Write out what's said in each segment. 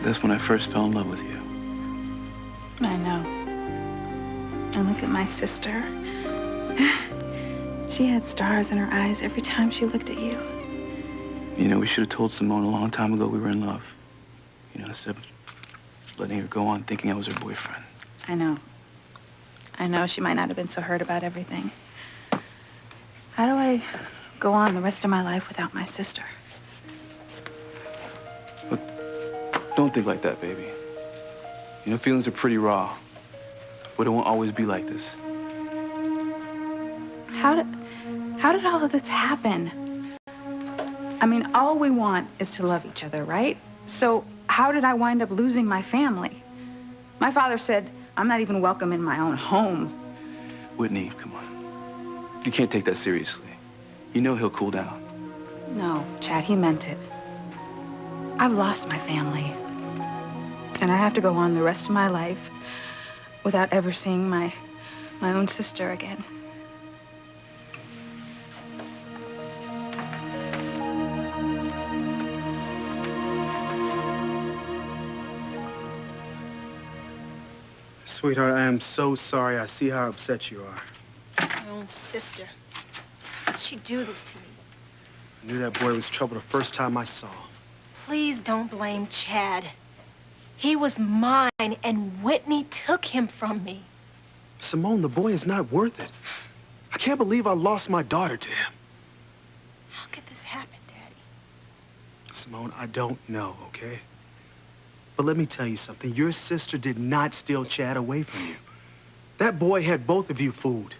That's when I first fell in love with you. I know. And look at my sister. She had stars in her eyes every time she looked at you. You know, we should have told Simone a long time ago we were in love. You know, instead of letting her go on thinking I was her boyfriend. I know. I know she might not have been so hurt about everything. How do I go on the rest of my life without my sister? Look, don't think like that, baby. You know, feelings are pretty raw, but it won't always be like this. How did all of this happen? I mean, all we want is to love each other, right? So how did I wind up losing my family? My father said I'm not even welcome in my own home. Whitney, come on. You can't take that seriously. You know he'll cool down. No, Chad, he meant it. I've lost my family. And I have to go on the rest of my life without ever seeing my own sister again. Sweetheart, I am so sorry. I see how upset you are. My own sister. How'd she do this to me? I knew that boy was trouble the first time I saw him. Please don't blame Chad. He was mine, and Whitney took him from me. Simone, the boy is not worth it. I can't believe I lost my daughter to him. How could this happen, Daddy? Simone, I don't know, okay? But let me tell you something. Your sister did not steal Chad away from you. That boy had both of you fooled.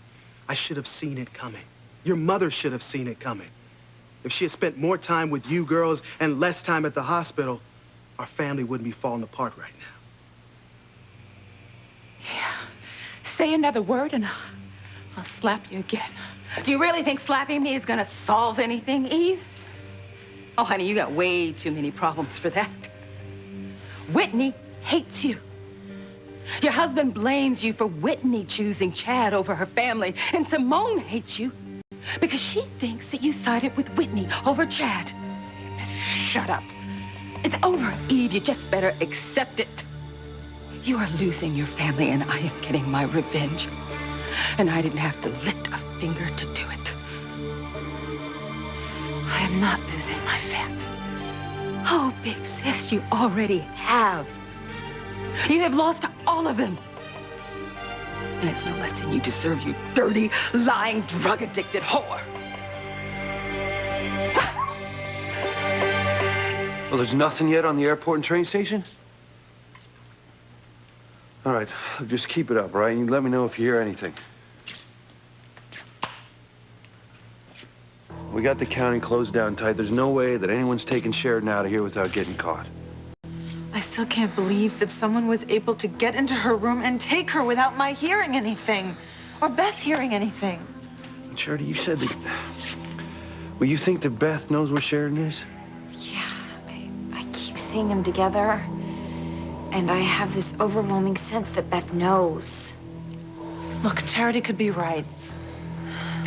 I should have seen it coming. Your mother should have seen it coming. If she had spent more time with you girls and less time at the hospital, our family wouldn't be falling apart right now. Yeah. Say another word and I'll slap you again. Do you really think slapping me is gonna solve anything, Eve? Oh, honey, you got way too many problems for that. Whitney hates you. Your husband blames you for Whitney choosing Chad over her family. And Simone hates you because she thinks that you sided with Whitney over Chad. You better shut up. It's over, Eve. You just better accept it. You are losing your family and I am getting my revenge. And I didn't have to lift a finger to do it. I am not losing my family. Oh, big sis, you already have. You have lost all of them. And it's no less than you deserve, you dirty, lying, drug-addicted whore. Well, there's nothing yet on the airport and train station? All right, just keep it up, all right? You let me know if you hear anything. We got the county closed down tight. There's no way that anyone's taking Sheridan out of here without getting caught. I still can't believe that someone was able to get into her room and take her without my hearing anything. Or Beth hearing anything. Charity, you said that... Well, you think that Beth knows where Sheridan is? Yeah, I keep seeing them together. And I have this overwhelming sense that Beth knows. Look, Charity could be right.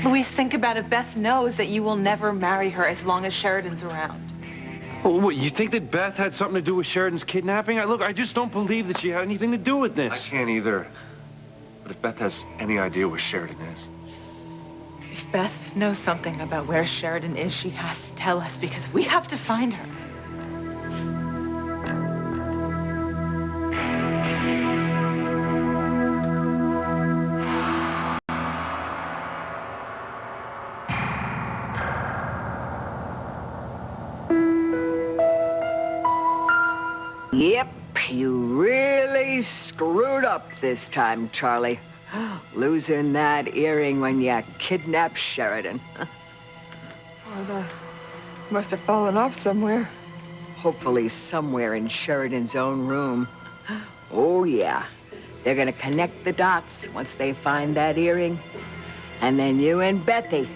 Louise, think about it. Beth knows that you will never marry her as long as Sheridan's around. Well, what, you think that Beth had something to do with Sheridan's kidnapping? Look, I just don't believe that she had anything to do with this. I can't either. But if Beth has any idea where Sheridan is... If Beth knows something about where Sheridan is, she has to tell us because we have to find her. Yep, you really screwed up this time, Charlie. Losing that earring when you kidnapped Sheridan. Well, must have fallen off somewhere. Hopefully somewhere in Sheridan's own room. Oh, yeah. They're gonna connect the dots once they find that earring. And then you and Bethy,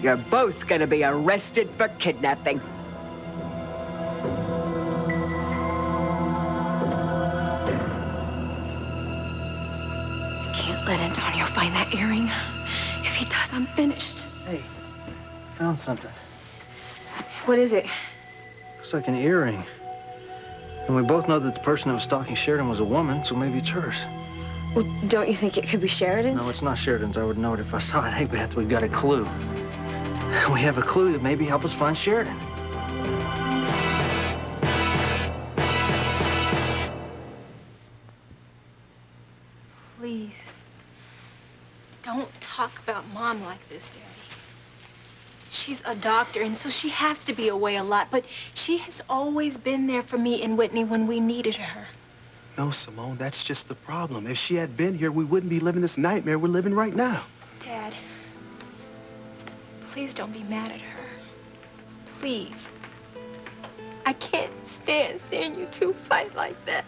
you're both gonna be arrested for kidnapping. Let Antonio find that earring. If he does, I'm finished. Hey, found something. What is it? Looks like an earring. And we both know that the person that was stalking Sheridan was a woman, so maybe it's hers. Well, don't you think it could be Sheridan's? No, it's not Sheridan's. I would know it if I saw it. Hey, Beth, we've got a clue. We have a clue that maybe help us find Sheridan. Please. Don't talk about Mom like this, Daddy. She's a doctor, and so she has to be away a lot, but she has always been there for me and Whitney when we needed her. No, Simone, that's just the problem. If she had been here, we wouldn't be living this nightmare we're living right now. Dad, please don't be mad at her. Please. I can't stand seeing you two fight like that.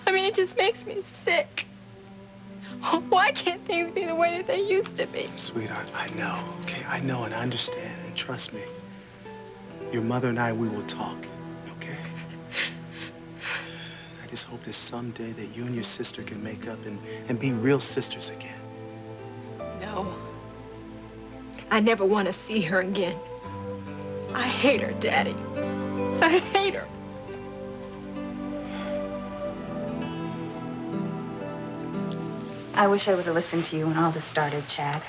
I mean, it just makes me sick. Why can't things be the way that they used to be? Sweetheart, I know, okay? I know and I understand, and trust me. Your mother and I, we will talk, okay? I just hope that someday that you and your sister can make up and be real sisters again. No. I never want to see her again. I hate her, Daddy. I hate her. I wish I would have listened to you when all this started, Chad.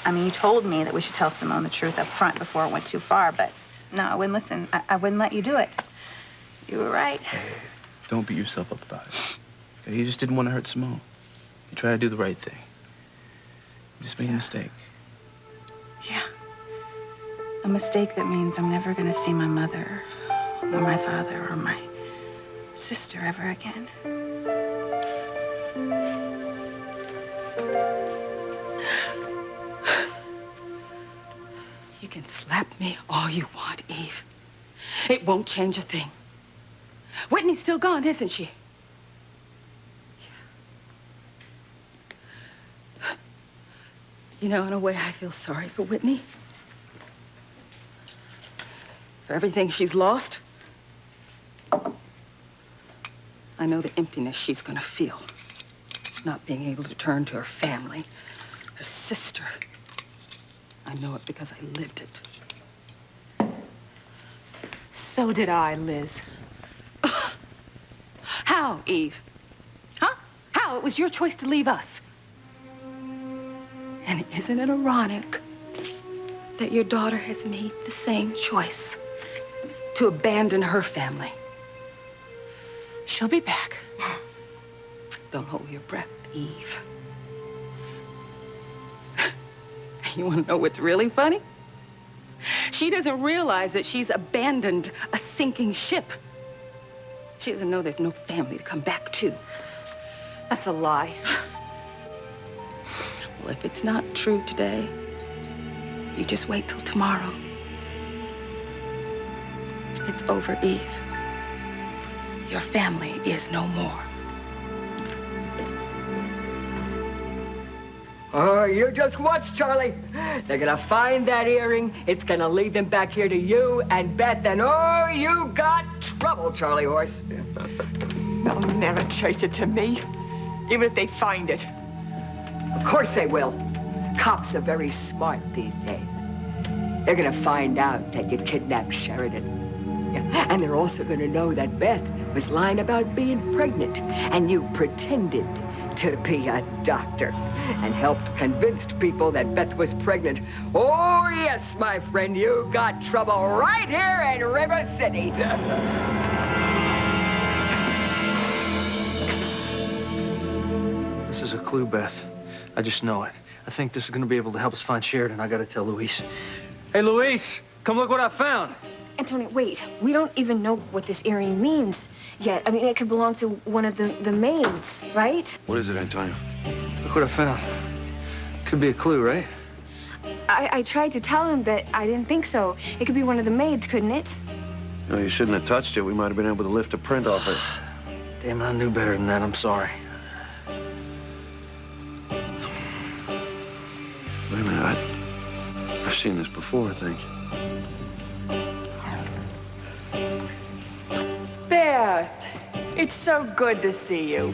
I mean, you told me that we should tell Simone the truth up front before it went too far, but no, I wouldn't listen. I wouldn't let you do it. You were right. Hey, don't beat yourself up about it. Okay, you just didn't want to hurt Simone. You tried to do the right thing. You just made a mistake. Yeah. A mistake that means I'm never going to see my mother, or my father, or my sister ever again. You can slap me all you want, Eve. It won't change a thing. Whitney's still gone, isn't she? You know, in a way, I feel sorry for Whitney. For everything she's lost. I know the emptiness she's gonna feel. Not being able to turn to her family, her sister. I know it because I lived it. So did I, Liz. How, Eve? Huh? How? It was your choice to leave us. And isn't it ironic that your daughter has made the same choice to abandon her family? She'll be back. Don't hold your breath, Eve. You want to know what's really funny? She doesn't realize that she's abandoned a sinking ship. She doesn't know there's no family to come back to. That's a lie. Well, if it's not true today, you just wait till tomorrow. It's over, Eve. Your family is no more. Oh, you just watch, Charlie. They're gonna find that earring. It's gonna lead them back here to you and Beth, and oh, you got trouble, Charlie horse. They'll never trace it to me, even if they find it. Of course they will. Cops are very smart these days. They're gonna find out that you kidnapped Sheridan. Yeah. And they're also gonna know that Beth was lying about being pregnant, and you pretended to be a doctor and helped convince people that Beth was pregnant. Oh, yes, my friend, you got trouble right here in River City. This is a clue, Beth. I just know it. I think this is going to be able to help us find Sheridan. I got to tell Luis. Hey, Luis, come look what I found. Antonio, wait. We don't even know what this earring means yet. I mean, it could belong to one of the maids, right? What is it, Antonio? Look what I found. Could be a clue, right? I tried to tell him that I didn't think so. It could be one of the maids, couldn't it? No, you shouldn't have touched it. We might have been able to lift a print off it. Damn, I knew better than that. I'm sorry. Wait a minute. I've seen this before, I think. Beth, it's so good to see you.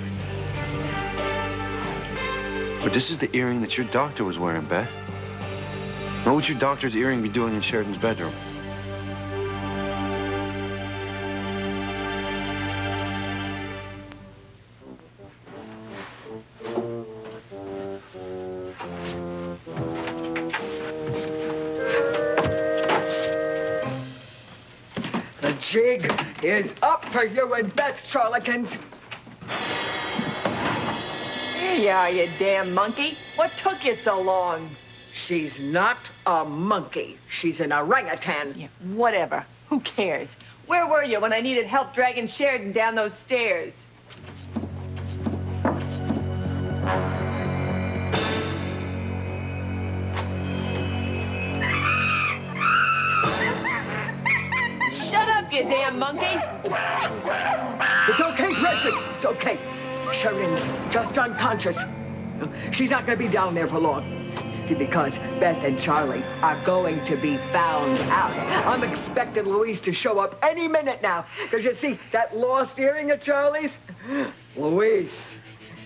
But this is the earring that your doctor was wearing, Beth. What would your doctor's earring be doing in Sheridan's bedroom? jig is up for you and Beth, Charlikins. Here you are, you damn monkey. What took you so long? She's not a monkey. She's an orangutan. Yeah, whatever. Who cares? Where were you when I needed help dragging Sheridan down those stairs? Shut up, you damn monkey! It's okay, Grayson. It's okay. Sheridan's just unconscious. She's not going to be down there for long. Because Beth and Charlie are going to be found out. I'm expecting Louise to show up any minute now. Because you see, that lost earring of Charlie's, Louise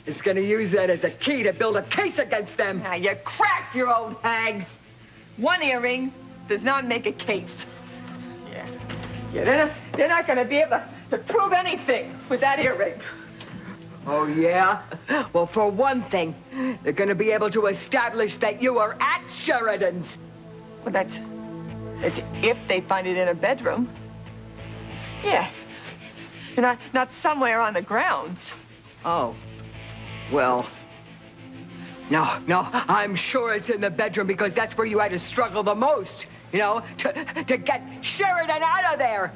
is going to use that as a key to build a case against them. Now, you cracked your old hag. One earring does not make a case. Yeah, they're not going to be able to prove anything with that earring. Oh, yeah? Well, for one thing, they're going to be able to establish that you were at Sheridan's. Well, that's if they find it in a bedroom. Yeah. Not somewhere on the grounds. Oh. Well. No, I'm sure it's in the bedroom because that's where you had to struggle the most, you know, to get Sheridan out of there.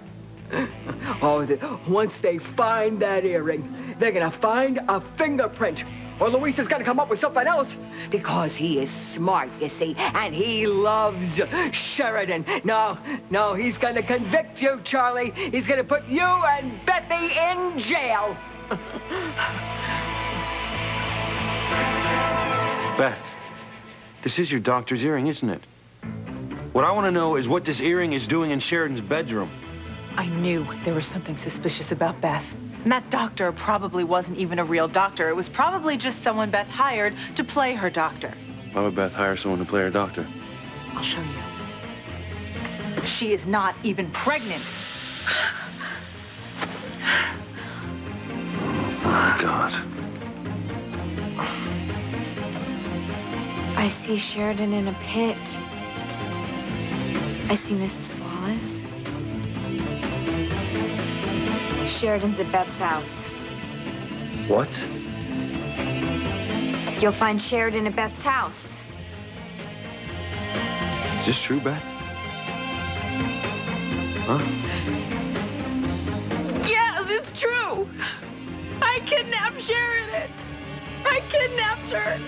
Oh, once they find that earring, they're gonna find a fingerprint. Or Luis is gonna come up with something else. Because he is smart, you see, and he loves Sheridan. No, he's gonna convict you, Charlie. He's gonna put you and Bethy in jail. Beth, this is your doctor's earring, isn't it? What I want to know is what this earring is doing in Sheridan's bedroom. I knew there was something suspicious about Beth. And that doctor probably wasn't even a real doctor. It was probably just someone Beth hired to play her doctor. Why would Beth hire someone to play her doctor? I'll show you. She is not even pregnant. Oh, my God. I see Sheridan in a pit. I see Mrs. Wallace. Sheridan's at Beth's house. What? You'll find Sheridan at Beth's house. Is this true, Beth? Huh? Yes, it's true. I kidnapped Sheridan. I kidnapped her.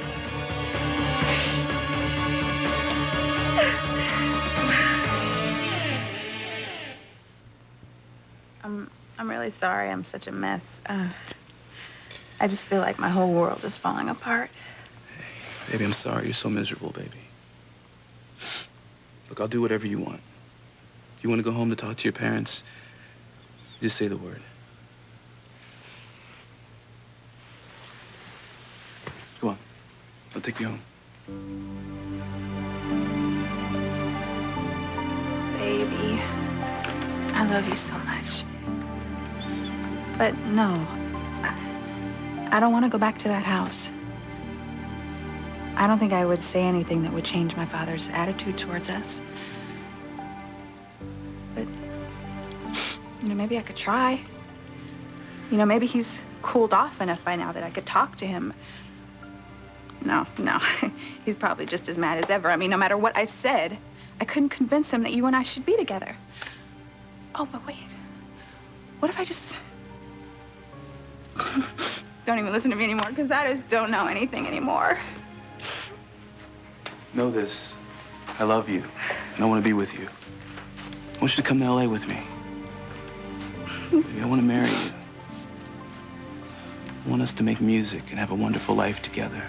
I'm really sorry I'm such a mess. I just feel like my whole world is falling apart. Hey, baby, I'm sorry you're so miserable, baby. Look, I'll do whatever you want. If you want to go home to talk to your parents, just say the word. Go on. I'll take you home. Baby, I love you so much. But no, I don't want to go back to that house. I don't think I would say anything that would change my father's attitude towards us. But, you know, maybe I could try. You know, maybe he's cooled off enough by now that I could talk to him. No, he's probably just as mad as ever. I mean, no matter what I said, I couldn't convince him that you and I should be together. Oh, but wait. What if I just... Don't even listen to me anymore, because I just don't know anything anymore. Know this. I love you, and I want to be with you. I want you to come to L.A. with me. Baby, I want to marry you. I want us to make music and have a wonderful life together.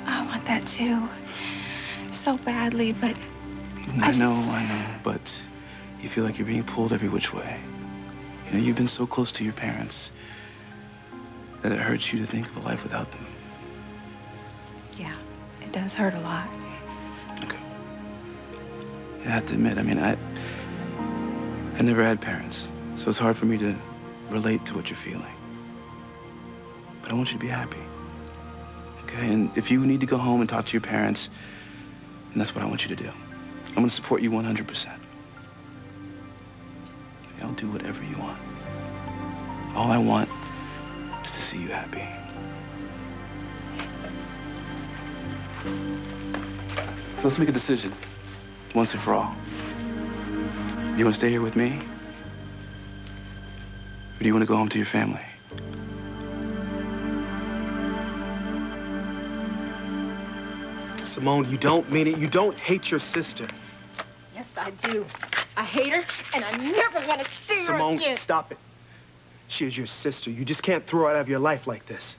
I want that too. So badly, but... I know, but you feel like you're being pulled every which way. You know, you've been so close to your parents that it hurts you to think of a life without them. Yeah, it does hurt a lot. Okay. I have to admit, I mean, I never had parents, so it's hard for me to relate to what you're feeling. But I want you to be happy. Okay? And if you need to go home and talk to your parents, then that's what I want you to do. I'm going to support you 100%. Okay, I'll do whatever you want. All I want is to see you happy. So let's make a decision, once and for all. Do you want to stay here with me? Or do you want to go home to your family? Simone, you don't mean it. You don't hate your sister. Yes, I do. I hate her, and I never want to see her Simone, again. stop it. She is your sister. You just can't throw her out of your life like this.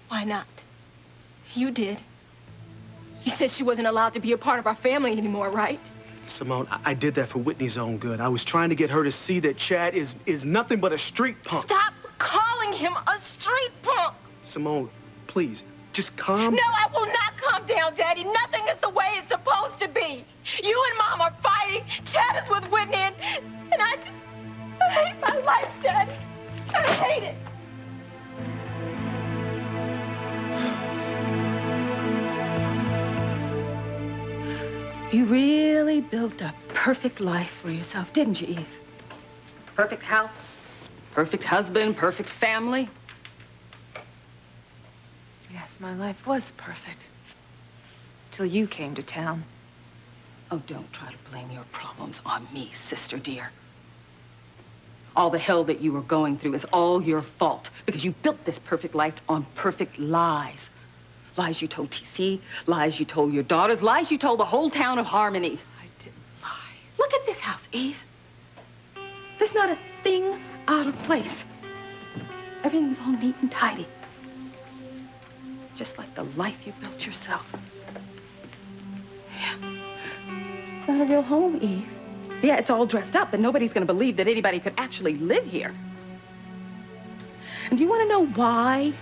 Why not? You did. You said she wasn't allowed to be a part of our family anymore, right? Simone, I did that for Whitney's own good. I was trying to get her to see that Chad is nothing but a street punk. Stop calling him a street punk! Simone, please, just calm. No, I will not calm down, Daddy. Nothing is the way it's supposed to be. You and Mom are fighting. Chad is with Whitney, and I hate my life, Daddy. I hate it. You really built a perfect life for yourself, didn't you, Eve? Perfect house, perfect husband, perfect family. Yes, my life was perfect. Till you came to town. Oh, don't try to blame your problems on me, sister dear. All the hell that you were going through is all your fault because you built this perfect life on perfect lies. Lies you told TC, lies you told your daughters, lies you told the whole town of Harmony. I didn't lie. Look at this house, Eve. There's not a thing out of place. Everything's all neat and tidy. Just like the life you built yourself. Yeah. It's not a real home, Eve. Yeah, it's all dressed up, and nobody's going to believe that anybody could actually live here. And do you want to know why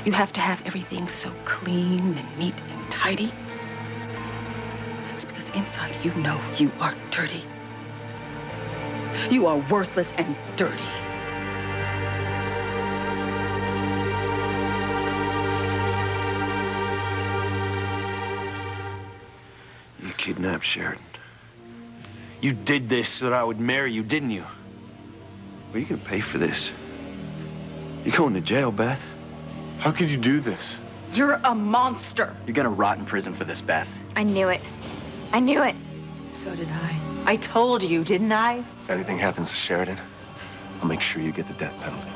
you have to have everything so clean and neat and tidy? It's because inside you know you are dirty. You are worthless and dirty. You kidnapped Sheridan. You did this so that I would marry you, didn't you? Well, you can pay for this. You're going to jail, Beth. How could you do this? You're a monster. You're gonna rot in prison for this, Beth. I knew it. I knew it. So did I. I told you, didn't I? If anything happens to Sheridan, I'll make sure you get the death penalty.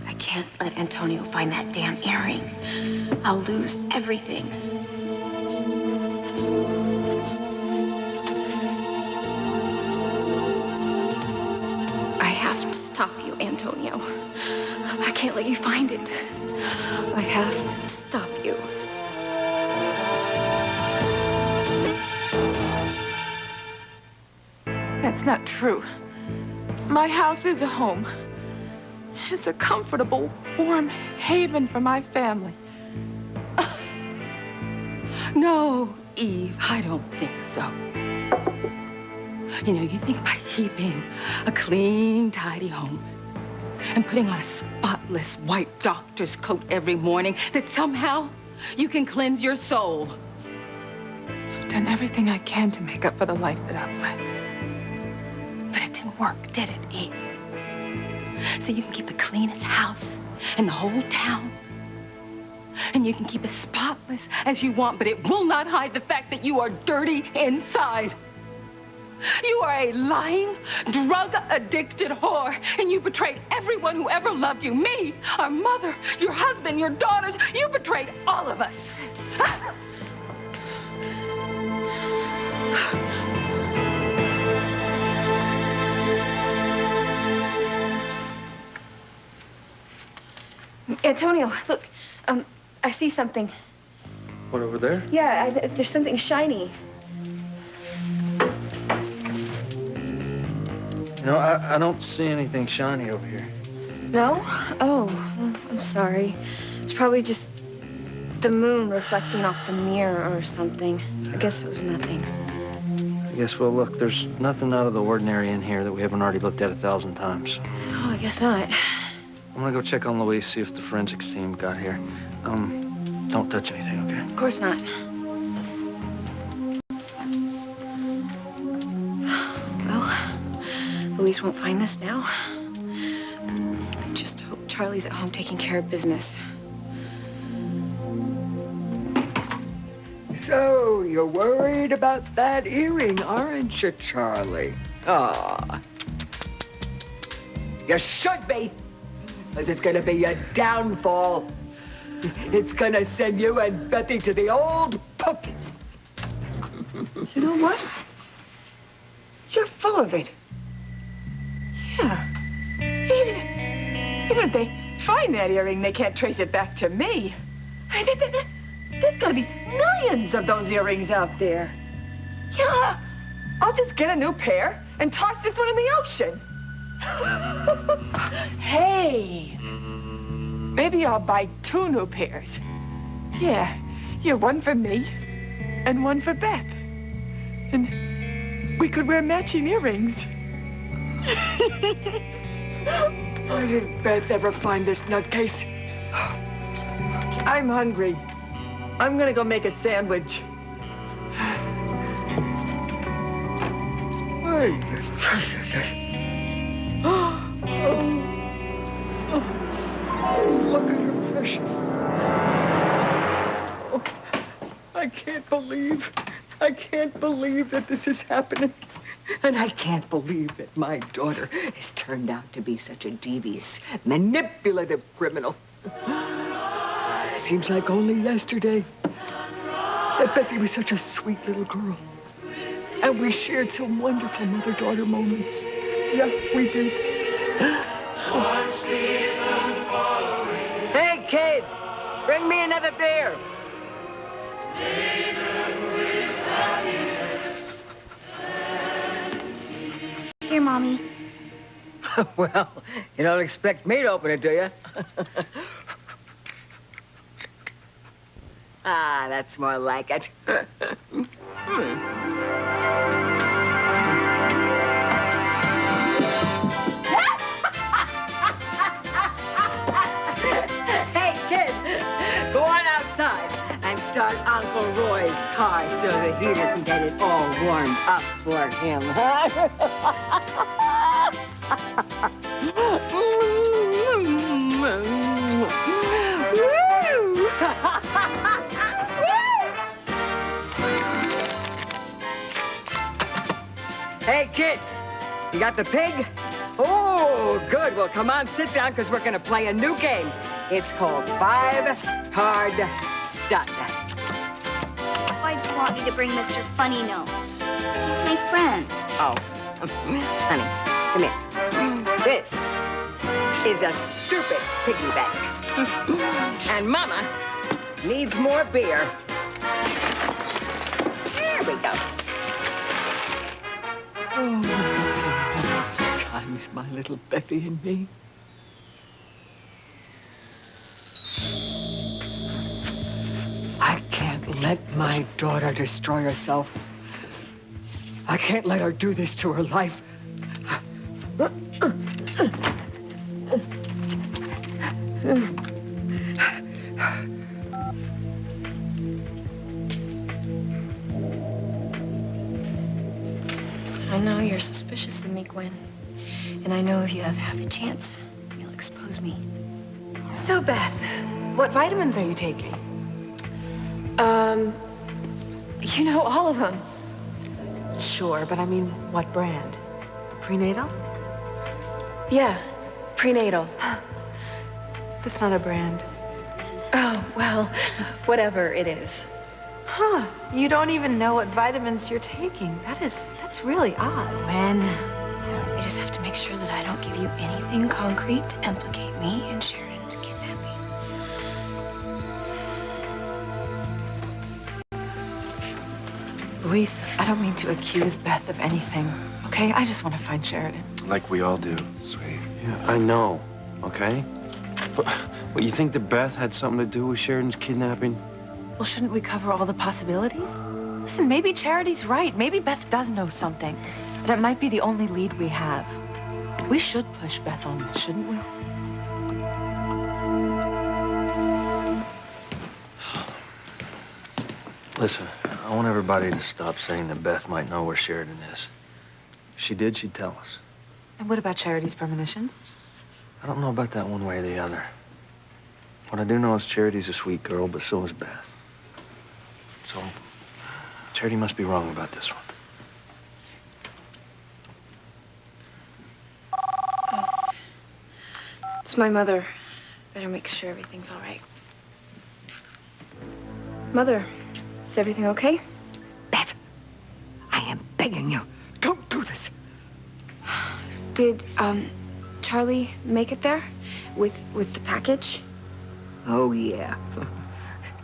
I can't let Antonio find that damn earring. I'll lose everything. I have to stop you, Antonio. I can't let you find it. I have to stop you. That's not true. My house is a home. It's a comfortable, warm haven for my family. No, Eve, I don't think so. You know, you think by keeping a clean, tidy home and putting on a spotless white doctor's coat every morning that somehow you can cleanse your soul. I've done everything I can to make up for the life that I've led. But it didn't work, did it, Eve? So you can keep the cleanest house in the whole town. And you can keep as spotless as you want, but it will not hide the fact that you are dirty inside. You are a lying, drug-addicted whore, and you betrayed everyone who ever loved you. Me, our mother, your husband, your daughters. You betrayed all of us. Antonio, look, I see something. What, over there? Yeah, there's something shiny. No, I don't see anything shiny over here. No? Oh, I'm sorry. It's probably just the moon reflecting off the mirror or something. I guess it was nothing. I guess, well, look, there's nothing out of the ordinary in here that we haven't already looked at 1,000 times. Oh, I guess not. I'm gonna go check on Louise, see if the forensics team got here. Don't touch anything, okay? Of course not. Well, Luis won't find this now. I just hope Charlie's at home taking care of business. So, you're worried about that earring, aren't you, Charlie? Aw. You should be, because it's gonna be your downfall. It's gonna send you and Betty to the old pokey. You know what? You're full of it. Yeah. Even if they find that earring, they can't trace it back to me. I mean, there's gotta be millions of those earrings out there. Yeah. I'll just get a new pair and toss this one in the ocean. Hey. Maybe I'll buy 2 new pairs. Yeah, one for me and one for Beth. And we could wear matching earrings. Why did Beth ever find this nutcase? I'm hungry. I'm gonna go make a sandwich. Oh, look at her, precious. Oh, I can't believe that this is happening. And I can't believe that my daughter has turned out to be such a devious, manipulative criminal. Seems like only yesterday that Betty was such a sweet little girl. And we shared some wonderful mother-daughter moments. Yeah, we did. Hey, kid, bring me another beer. Here, Mommy. Well, you don't expect me to open it, do you? Ah, that's more like it. Hey, kids, go on outside and start Uncle Roy's car so that he doesn't get it all warmed up for him. Hey, kid, you got the pig? Oh, good. Well, come on, sit down, because we're going to play a new game. It's called 5-Card Stud. Why'd you want me to bring Mr. Funny Nose? He's my friend. Oh, honey, come here. This is a stupid piggy bank. And Mama needs more beer. There we go. Oh, times, my little Betty and me. I can't let my daughter destroy herself. I can't let her do this to her life. I know you're suspicious of me, Gwen. And I know if you have half a chance, you'll expose me. So, Beth, what vitamins are you taking? You know, all of them. Sure, but I mean, what brand? Prenatal? Yeah, prenatal. That's not a brand. Oh, well, whatever it is. Huh, you don't even know what vitamins you're taking. That's really odd. Gwen, I just have to make sure that I don't give you anything concrete to implicate me in Sheridan's kidnapping. Luis, I don't mean to accuse Beth of anything, okay? I just want to find Sheridan. Like we all do, sweetie. Yeah, I know, okay? But you think that Beth had something to do with Sheridan's kidnapping? Well, shouldn't we cover all the possibilities? Listen, maybe Charity's right. Maybe Beth does know something. And it might be the only lead we have. We should push Beth on this, shouldn't we? Listen, I want everybody to stop saying that Beth might know where Sheridan is. If she did, she'd tell us. And what about Charity's premonitions? I don't know about that one way or the other. What I do know is Charity's a sweet girl, but so is Beth. So, Charity must be wrong about this one. It's my mother. Better make sure everything's all right. Mother, is everything okay? Beth, I am begging you, don't do this. Did, Charlie make it there? With the package? Oh, yeah.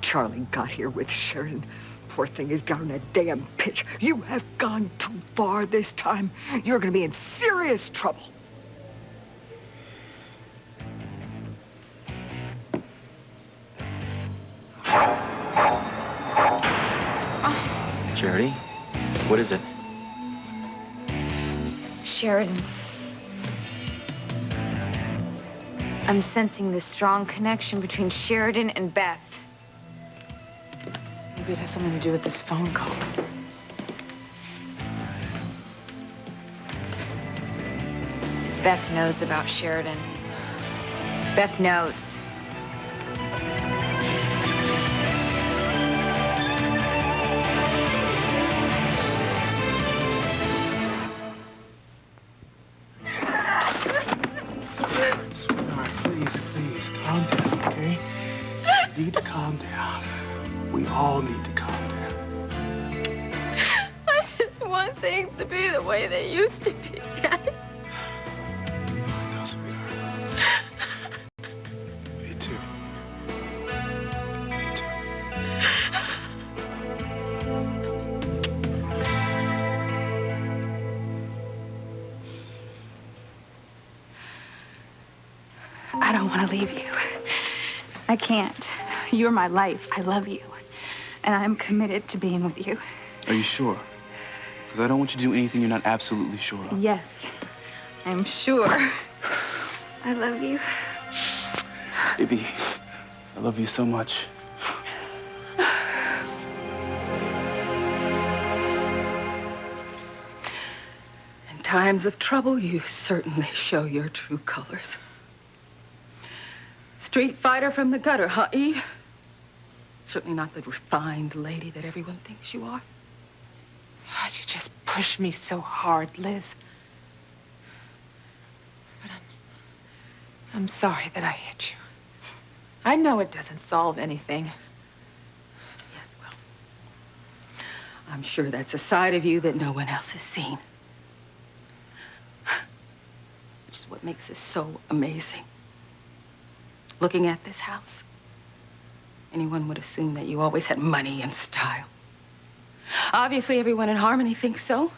Charlie got here with Sheridan. Poor thing is down in a damn pitch. You have gone too far this time. You're gonna be in serious trouble. Charity, what is it? Sheridan. I'm sensing this strong connection between Sheridan and Beth. Maybe it has something to do with this phone call. Beth knows about Sheridan. Beth knows. Sweetheart, please, calm down, okay? You need to calm down. We all need to calm down. I just want things to be the way they used to be, Daddy. I know, sweetheart. Me too. Me too. I don't want to leave you. I can't. You're my life. I love you. And I'm committed to being with you. Are you sure? Because I don't want you to do anything you're not absolutely sure of. Yes, I'm sure. I love you. Baby, I love you so much. In times of trouble, you certainly show your true colors. Street fighter from the gutter, huh, Eve? Certainly not the refined lady that everyone thinks you are. God, you just pushed me so hard, Liz. But I'm sorry that I hit you. I know it doesn't solve anything. Yes, well, I'm sure that's a side of you that no one else has seen. Which is what makes this so amazing. Looking at this house, anyone would assume that you always had money and style. Obviously, everyone in Harmony thinks so.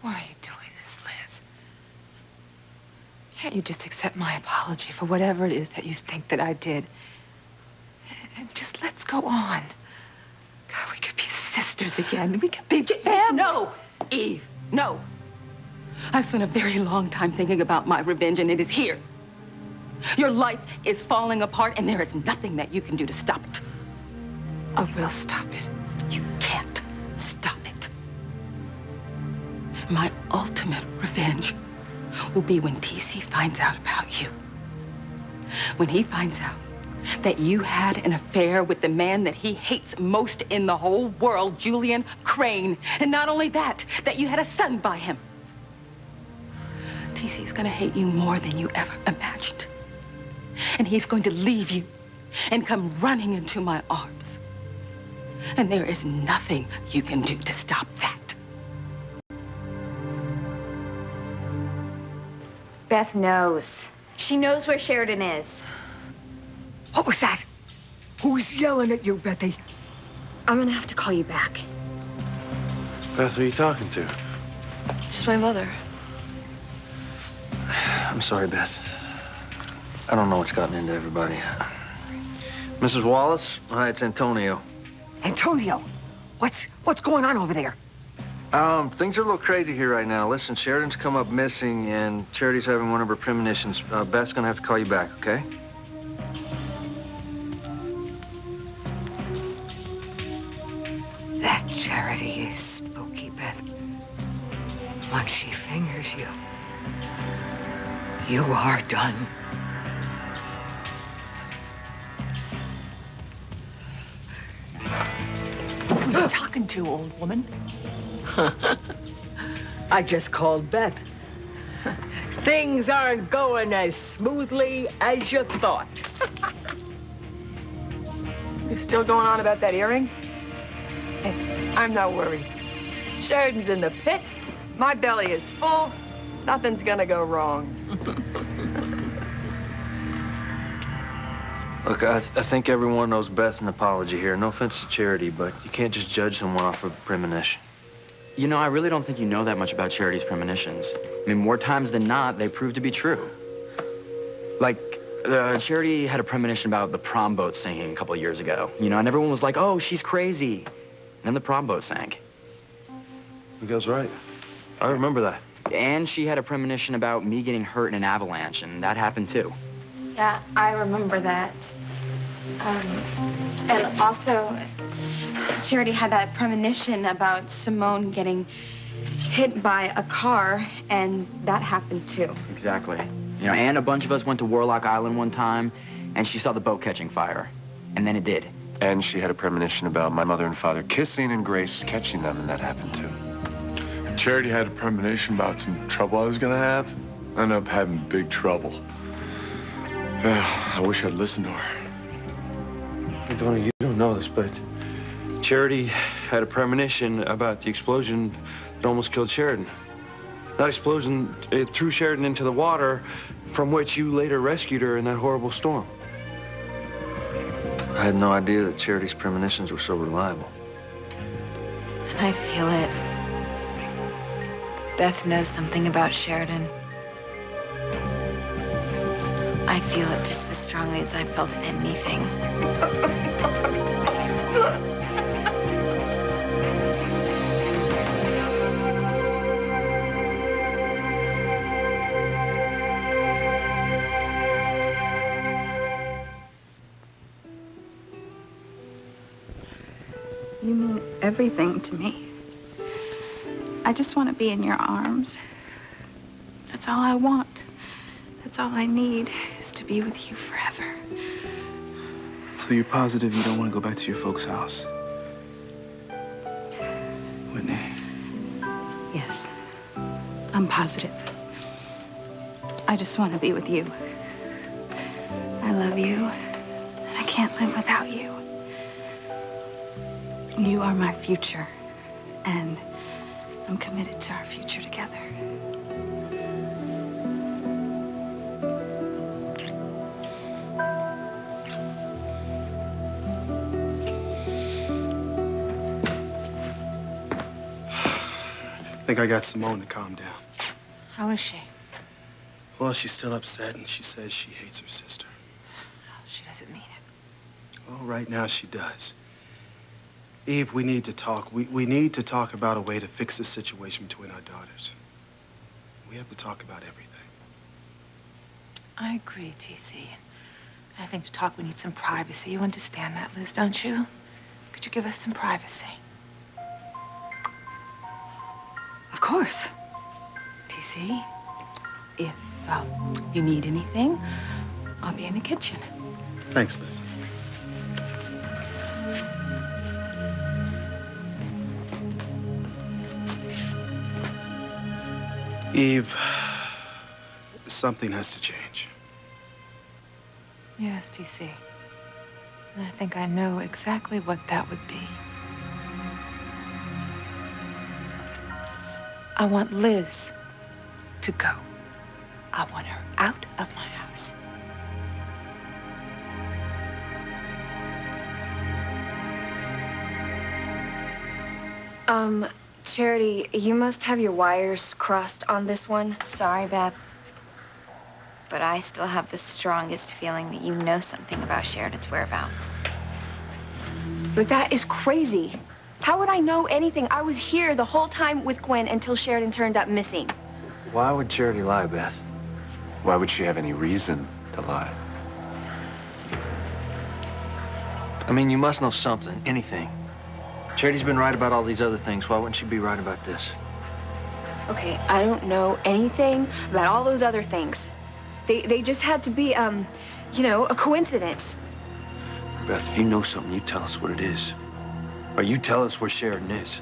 Why are you doing this, Liz? Can't you just accept my apology for whatever it is that you think that I did? And just let's go on. God, we could be sisters again. We could be family. No, Eve, no. I've spent a very long time thinking about my revenge, and it is here. Your life is falling apart, and there is nothing that you can do to stop it. I will stop it. You can't stop it. My ultimate revenge will be when TC finds out about you. When he finds out that you had an affair with the man that he hates most in the whole world, Julian Crane. And not only that, that you had a son by him. TC's gonna hate you more than you ever imagined. And he's going to leave you and come running into my arms. And there is nothing you can do to stop that. Beth knows. She knows where Sheridan is. What was that? Who's yelling at you, Bethy? I'm gonna have to call you back. Beth, who are you talking to? Just my mother. I'm sorry, Beth. I don't know what's gotten into everybody. Mrs. Wallace, hi, it's Antonio. Antonio, what's going on over there? Things are a little crazy here right now. Listen, Sheridan's come up missing, and Charity's having one of her premonitions. Beth's gonna have to call you back, okay? Once she fingers you, you are done. Who are you talking to, old woman? I just called Beth. Things aren't going as smoothly as you thought. You still going on about that earring? Hey, I'm not worried. Sheridan's in the pit. My belly is full. Nothing's gonna go wrong. Look, I think everyone knows Beth's an apology here. No offense to Charity, but you can't just judge someone off of premonition. You know, I really don't think you know that much about Charity's premonitions. I mean, more times than not, they prove to be true. Like, Charity had a premonition about the prom boat sinking a couple of years ago. You know, and everyone was like, oh, she's crazy. And then the prom boat sank. Miguel's right. I remember that. And she had a premonition about me getting hurt in an avalanche, and that happened too. Yeah, I remember that. And also, Charity had that premonition about Simone getting hit by a car, and that happened too. Exactly. You know, and a bunch of us went to Warlock Island one time, and she saw the boat catching fire. And then it did. And she had a premonition about my mother and father kissing and Grace catching them, and that happened too. Charity had a premonition about some trouble I was gonna have. I ended up having big trouble. I wish I'd listened to her. Hey, Tony, you don't know this, but Charity had a premonition about the explosion that almost killed Sheridan. That explosion, it threw Sheridan into the water, from which you later rescued her in that horrible storm. I had no idea that Charity's premonitions were so reliable. And I feel it. Beth knows something about Sheridan. I feel it just as strongly as I felt anything. You mean everything to me. I just want to be in your arms. That's all I want. That's all I need, is to be with you forever. So you're positive you don't want to go back to your folks' house? Whitney. Yes, I'm positive. I just want to be with you. I love you, and I can't live without you. You are my future, and I'm committed to our future together. I think I got Simone to calm down. How is she? Well, she's still upset, and she says she hates her sister. She doesn't mean it. Well, right now she does. Eve, we need to talk. We need to talk about a way to fix the situation between our daughters. We have to talk about everything. I agree, TC. I think to talk, we need some privacy. You understand that, Liz, don't you? Could you give us some privacy? Of course. TC, if you need anything, I'll be in the kitchen. Thanks, Liz. Eve, something has to change. Yes, TC. And I think I know exactly what that would be. I want Liz to go. I want her out of my house. Charity, you must have your wires crossed on this one. Sorry, Beth. But I still have the strongest feeling that you know something about Sheridan's whereabouts. But that is crazy. How would I know anything? I was here the whole time with Gwen until Sheridan turned up missing. Why would Charity lie, Beth? Why would she have any reason to lie? I mean, you must know something, anything. Charity's been right about all these other things. Why wouldn't she be right about this? Okay, I don't know anything about all those other things. They just had to be, you know, a coincidence. Beth, if you know something, you tell us what it is. Or you tell us where Sheridan is.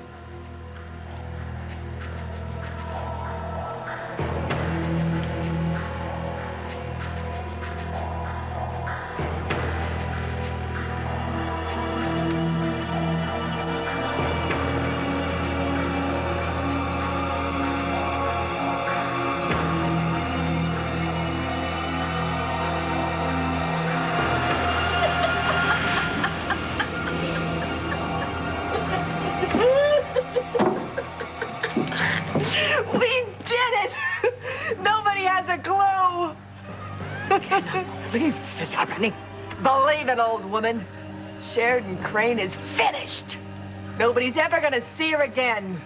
We did it! Nobody has a clue! I can't believe this is happening. Believe it, old woman. Sheridan Crane is finished. Nobody's ever gonna see her again.